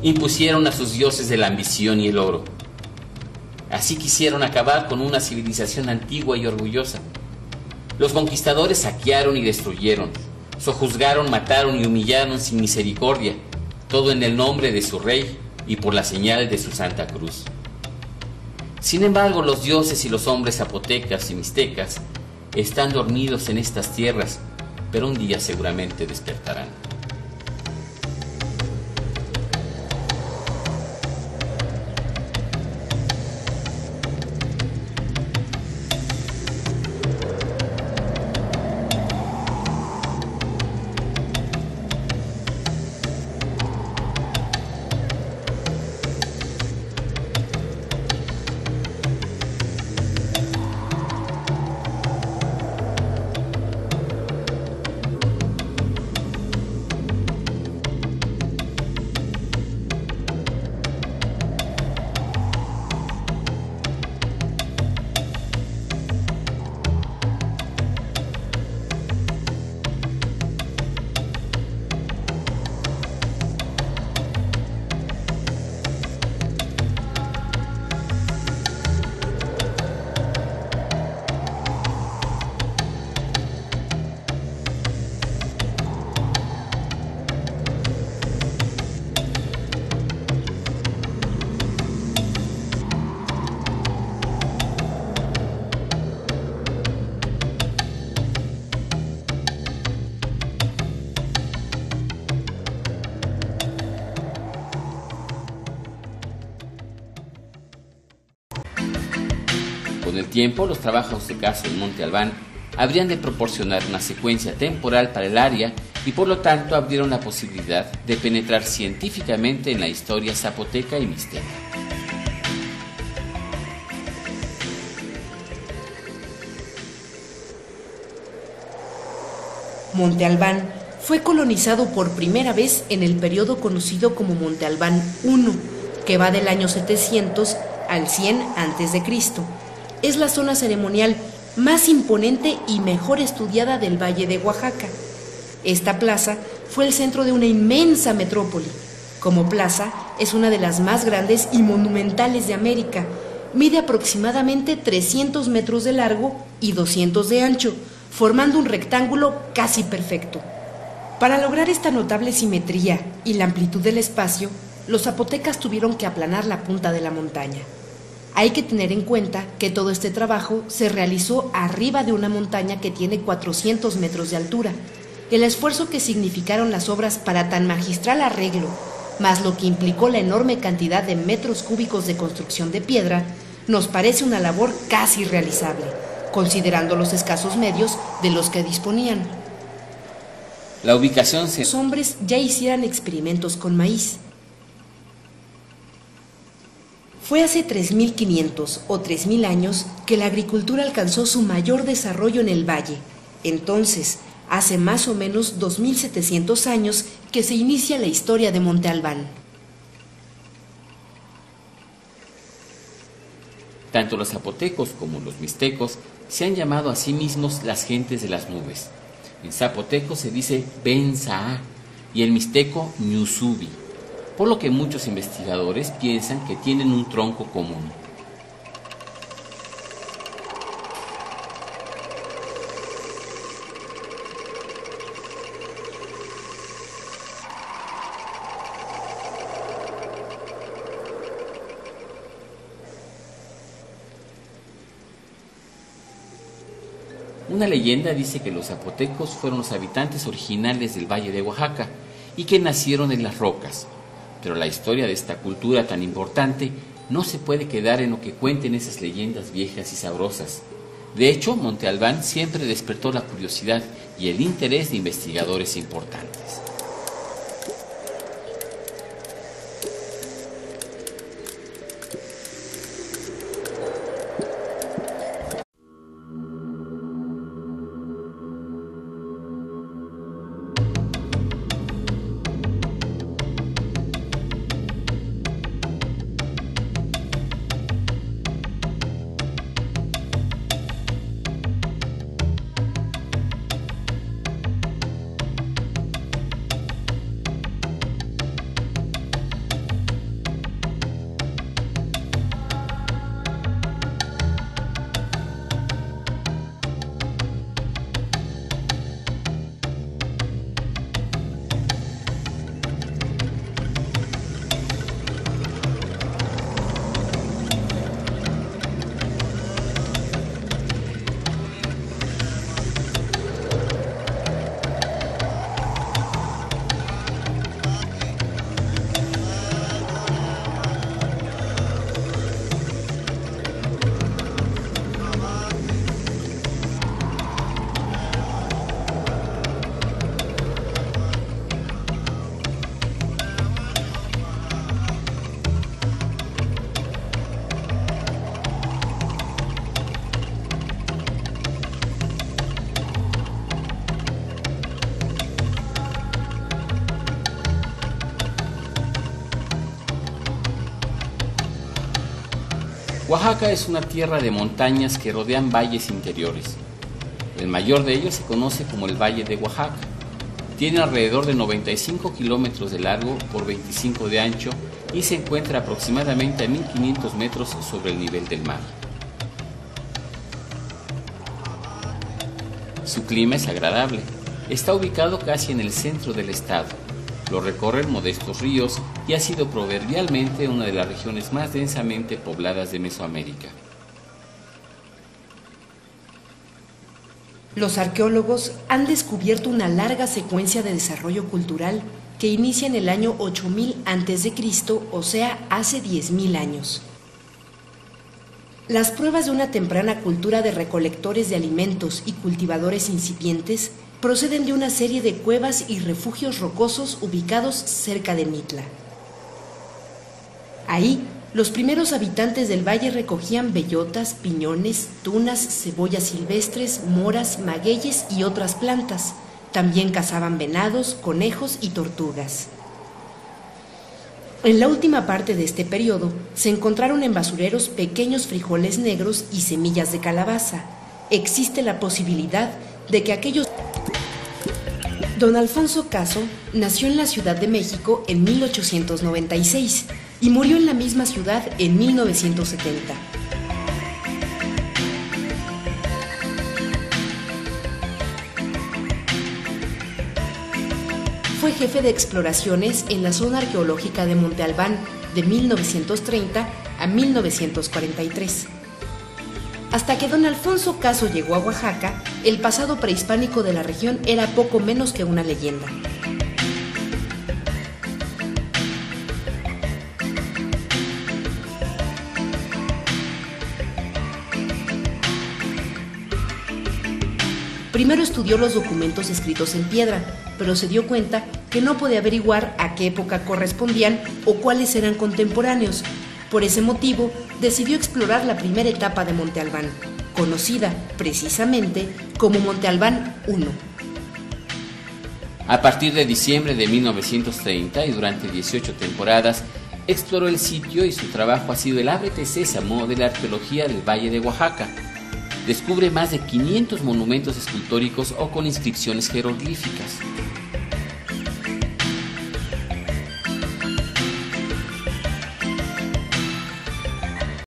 Impusieron a sus dioses de la ambición y el oro. Así quisieron acabar con una civilización antigua y orgullosa. Los conquistadores saquearon y destruyeron, sojuzgaron, mataron y humillaron sin misericordia, todo en el nombre de su rey y por la señal de su Santa Cruz. Sin embargo, los dioses y los hombres zapotecas y mixtecas están dormidos en estas tierras, pero un día seguramente despertarán. tiempo, los trabajos de caza en Monte Albán habrían de proporcionar una secuencia temporal para el área y por lo tanto abrieron la posibilidad de penetrar científicamente en la historia zapoteca y mixteca. Monte Albán fue colonizado por primera vez en el periodo conocido como Monte Albán I, que va del año 700 al 100 a.C. Es la zona ceremonial más imponente y mejor estudiada del Valle de Oaxaca. Esta plaza fue el centro de una inmensa metrópoli. Como plaza, es una de las más grandes y monumentales de América. Mide aproximadamente 300 metros de largo y 200 de ancho, formando un rectángulo casi perfecto. Para lograr esta notable simetría y la amplitud del espacio, los zapotecas tuvieron que aplanar la punta de la montaña. Hay que tener en cuenta que todo este trabajo se realizó arriba de una montaña que tiene 400 metros de altura. El esfuerzo que significaron las obras para tan magistral arreglo, más lo que implicó la enorme cantidad de metros cúbicos de construcción de piedra, nos parece una labor casi irrealizable, considerando los escasos medios de los que disponían. La ubicación Los hombres ya hicieran experimentos con maíz. Fue hace 3.500 o 3.000 años que la agricultura alcanzó su mayor desarrollo en el valle. Entonces, hace más o menos 2.700 años que se inicia la historia de Monte Albán. Tanto los zapotecos como los mixtecos se han llamado a sí mismos las gentes de las nubes. En zapoteco se dice Ben-Saa y en mixteco Ñusubi, por lo que muchos investigadores piensan que tienen un tronco común. Una leyenda dice que los zapotecos fueron los habitantes originales del Valle de Oaxaca y que nacieron en las rocas, pero la historia de esta cultura tan importante no se puede quedar en lo que cuenten esas leyendas viejas y sabrosas. De hecho, Monte Albán siempre despertó la curiosidad y el interés de investigadores importantes. Oaxaca es una tierra de montañas que rodean valles interiores. El mayor de ellos se conoce como el Valle de Oaxaca. Tiene alrededor de 95 kilómetros de largo por 25 de ancho y se encuentra aproximadamente a 1.500 metros sobre el nivel del mar. Su clima es agradable. Está ubicado casi en el centro del estado. Lo recorren modestos ríos y ha sido proverbialmente una de las regiones más densamente pobladas de Mesoamérica. Los arqueólogos han descubierto una larga secuencia de desarrollo cultural que inicia en el año 8000 a.C., o sea, hace 10.000 años. Las pruebas de una temprana cultura de recolectores de alimentos y cultivadores incipientes proceden de una serie de cuevas y refugios rocosos ubicados cerca de Mitla. Ahí, los primeros habitantes del valle recogían bellotas, piñones, tunas, cebollas silvestres, moras, magueyes y otras plantas. También cazaban venados, conejos y tortugas. En la última parte de este periodo se encontraron en basureros pequeños frijoles negros y semillas de calabaza. Existe la posibilidad de que aquellos... Don Alfonso Caso nació en la Ciudad de México en 1896 y murió en la misma ciudad en 1970. Fue jefe de exploraciones en la zona arqueológica de Monte Albán de 1930 a 1943. Hasta que don Alfonso Caso llegó a Oaxaca, el pasado prehispánico de la región era poco menos que una leyenda. Primero estudió los documentos escritos en piedra, pero se dio cuenta que no podía averiguar a qué época correspondían o cuáles eran contemporáneos. Por ese motivo, decidió explorar la primera etapa de Monte Albán, conocida precisamente como Monte Albán I. A partir de diciembre de 1930 y durante 18 temporadas, exploró el sitio y su trabajo ha sido el ábrete sésamo de la arqueología del Valle de Oaxaca. Descubre más de 500 monumentos escultóricos o con inscripciones jeroglíficas.